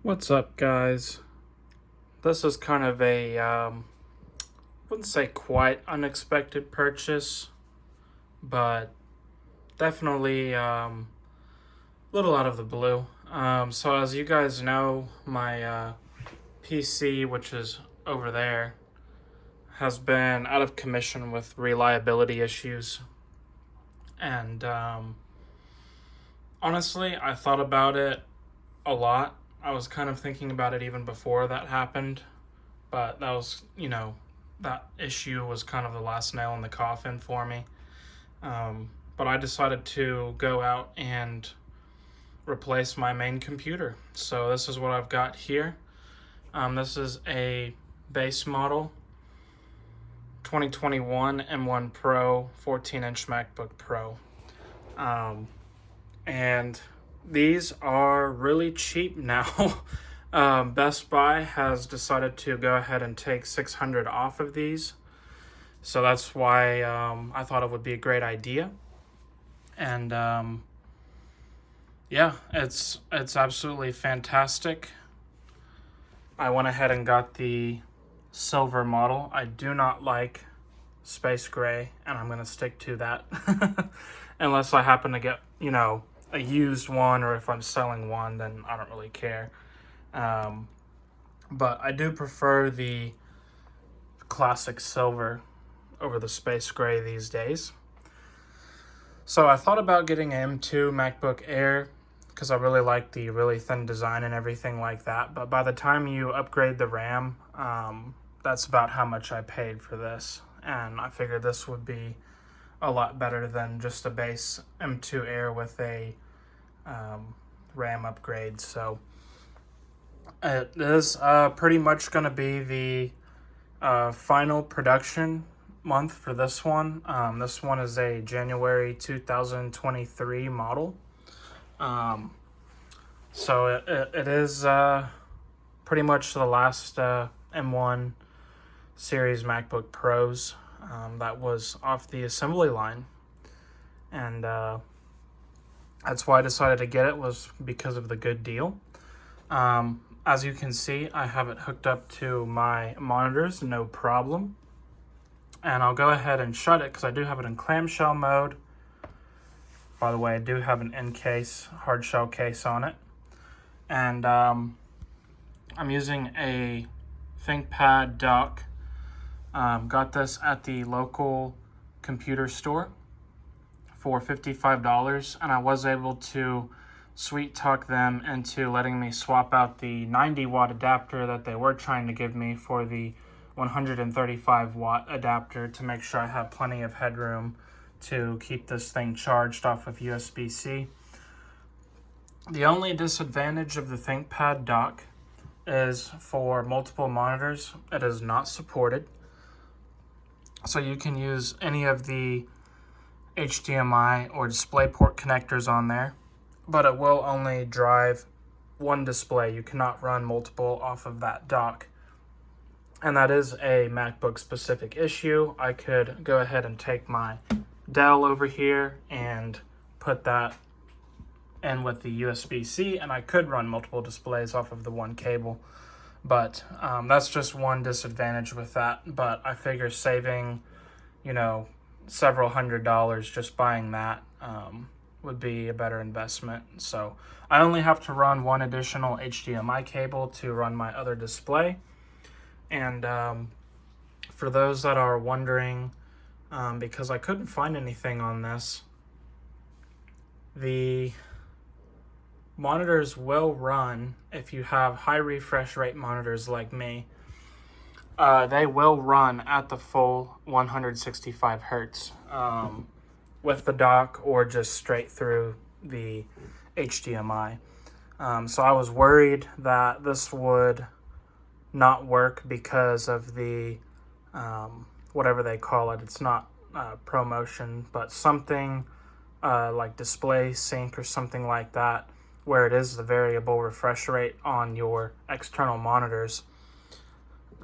What's up, guys? This is kind of a, wouldn't say quite unexpected purchase, but definitely a little out of the blue. So as you guys know, my PC, which is over there, has been out of commission with reliability issues. And honestly, I thought about it a lot. I was kind of thinking about it even before that happened, but that was, that issue was kind of the last nail in the coffin for me. But I decided to go out and replace my main computer. So this is what I've got here. This is a base model 2021 M1 Pro 14-inch MacBook Pro. And these are really cheap now. Best Buy has decided to go ahead and take $600 off of these. So that's why I thought it would be a great idea. And yeah, it's absolutely fantastic. I went ahead and got the silver model. I do not like space gray, and I'm going to stick to that. Unless I happen to get, a used one, or if I'm selling one, then I don't really care. But I do prefer the classic silver over the space gray these days. So I thought about getting an M2 MacBook Air because I really like the really thin design and everything like that. But by the time you upgrade the RAM, that's about how much I paid for this. And I figured this would be a lot better than just a base M2 Air with a RAM upgrade. So it is pretty much going to be the final production month for this one. This one is a January 2023 model. So it is pretty much the last M1 series MacBook Pros that was off the assembly line. And that's why I decided to get it, was because of the good deal. As you can see, I have it hooked up to my monitors, no problem. And I'll go ahead and shut it because I do have it in clamshell mode. By the way, I do have an in-case, hard shell case on it. And I'm using a ThinkPad dock. Got this at the local computer store for $55, and I was able to sweet talk them into letting me swap out the 90-watt adapter that they were trying to give me for the 135-watt adapter to make sure I have plenty of headroom to keep this thing charged off of USB-C. The only disadvantage of the ThinkPad dock is for multiple monitors, it is not supported. So you can use any of the HDMI or DisplayPort connectors on there, but it will only drive one display. You cannot run multiple off of that dock. And that is a MacBook specific issue. I could go ahead and take my Dell over here and put that in with the USB-C, and I could run multiple displays off of the one cable. But that's just one disadvantage with that. But I figure saving, several $100s just buying that would be a better investment. So I only have to run one additional HDMI cable to run my other display. And for those that are wondering, because I couldn't find anything on this, the monitors will run, if you have high refresh rate monitors like me, they will run at the full 165 hertz with the dock or just straight through the HDMI. So I was worried that this would not work because of the whatever they call it. It's not ProMotion, but something like Display Sync or something like that, where it is the variable refresh rate on your external monitors.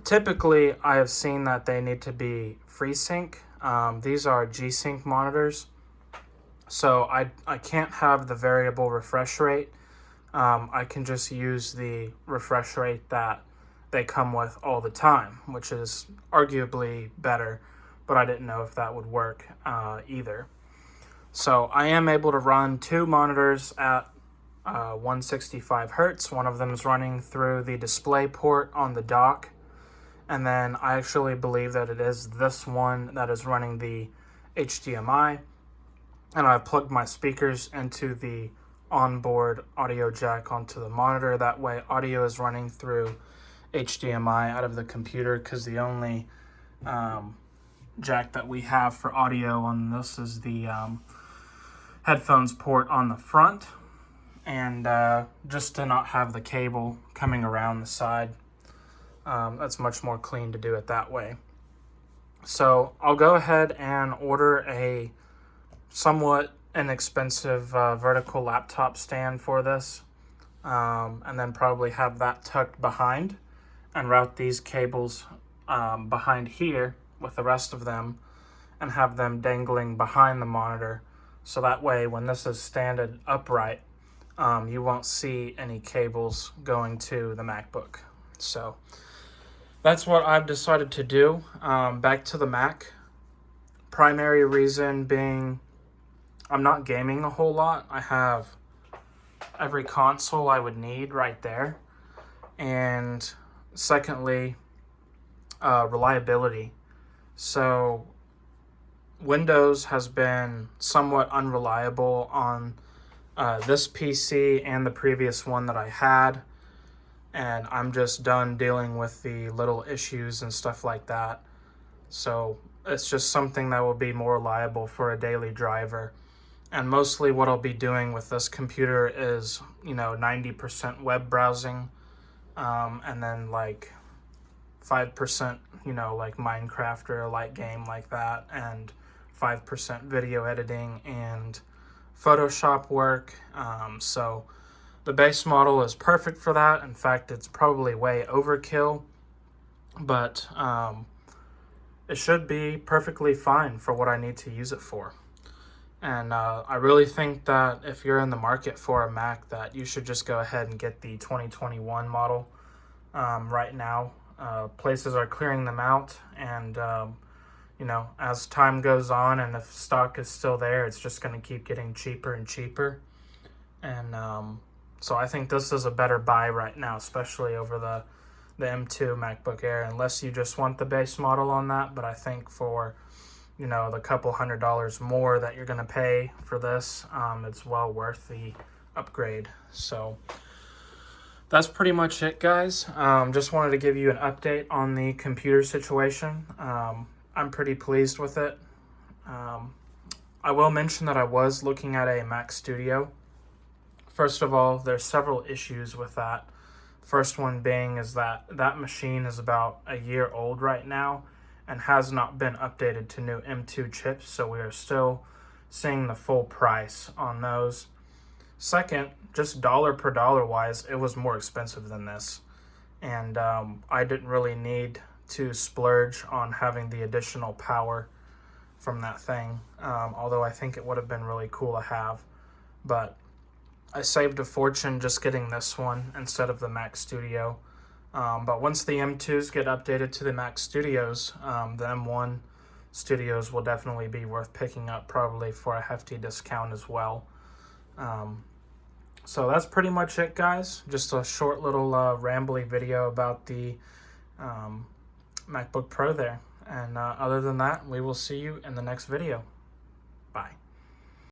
Typically, I have seen that they need to be FreeSync. These are G-Sync monitors, so I can't have the variable refresh rate I can just use the refresh rate that they come with all the time, which is arguably better, but I didn't know if that would work either. So I am able to run two monitors at 165 hertz. One of them is running through the display port on the dock, and then I actually believe that it is this one that is running the HDMI, and I've plugged my speakers into the onboard audio jack onto the monitor. That way audio is running through HDMI out of the computer, because the only jack that we have for audio on this is the headphones port on the front, and just to not have the cable coming around the side, that's much more clean to do it that way. So I'll go ahead and order a somewhat inexpensive vertical laptop stand for this, and then probably have that tucked behind and route these cables behind here with the rest of them and have them dangling behind the monitor, so that way when this is standing upright, you won't see any cables going to the MacBook. So that's what I've decided to do. Back to the Mac. Primary reason being I'm not gaming a whole lot. I have every console I would need right there. And secondly, reliability. So Windows has been somewhat unreliable on this PC and the previous one that I had, and I'm just done dealing with the little issues and stuff like that. So it's just something that will be more reliable for a daily driver. And mostly what I'll be doing with this computer is, 90% web browsing, and then like 5%, like Minecraft or a light game like that, and 5% video editing and Photoshop work. So the base model is perfect for that. In fact, it's probably way overkill, but it should be perfectly fine for what I need to use it for. And I really think that if you're in the market for a Mac, that you should just go ahead and get the 2021 model right now. Places are clearing them out, and as time goes on and if stock is still there, it's just going to keep getting cheaper and cheaper. And so I think this is a better buy right now, especially over the M2 MacBook Air, unless you just want the base model on that. But I think for the couple $100 more that you're going to pay for this, it's well worth the upgrade. So that's pretty much it, guys. Just wanted to give you an update on the computer situation. I'm pretty pleased with it. I will mention that I was looking at a Mac Studio. First of all, there's several issues with that. First one being is that machine is about a year old right now and has not been updated to new M2 chips, so we are still seeing the full price on those. Second, just dollar per dollar wise, it was more expensive than this, and I didn't really need to splurge on having the additional power from that thing, although I think it would have been really cool to have. But I saved a fortune just getting this one instead of the Mac Studio. But once the M2s get updated to the Mac Studios, the M1 Studios will definitely be worth picking up, probably for a hefty discount as well. So that's pretty much it, guys. Just a short little rambly video about the MacBook Pro there. And other than that, we will see you in the next video. Bye.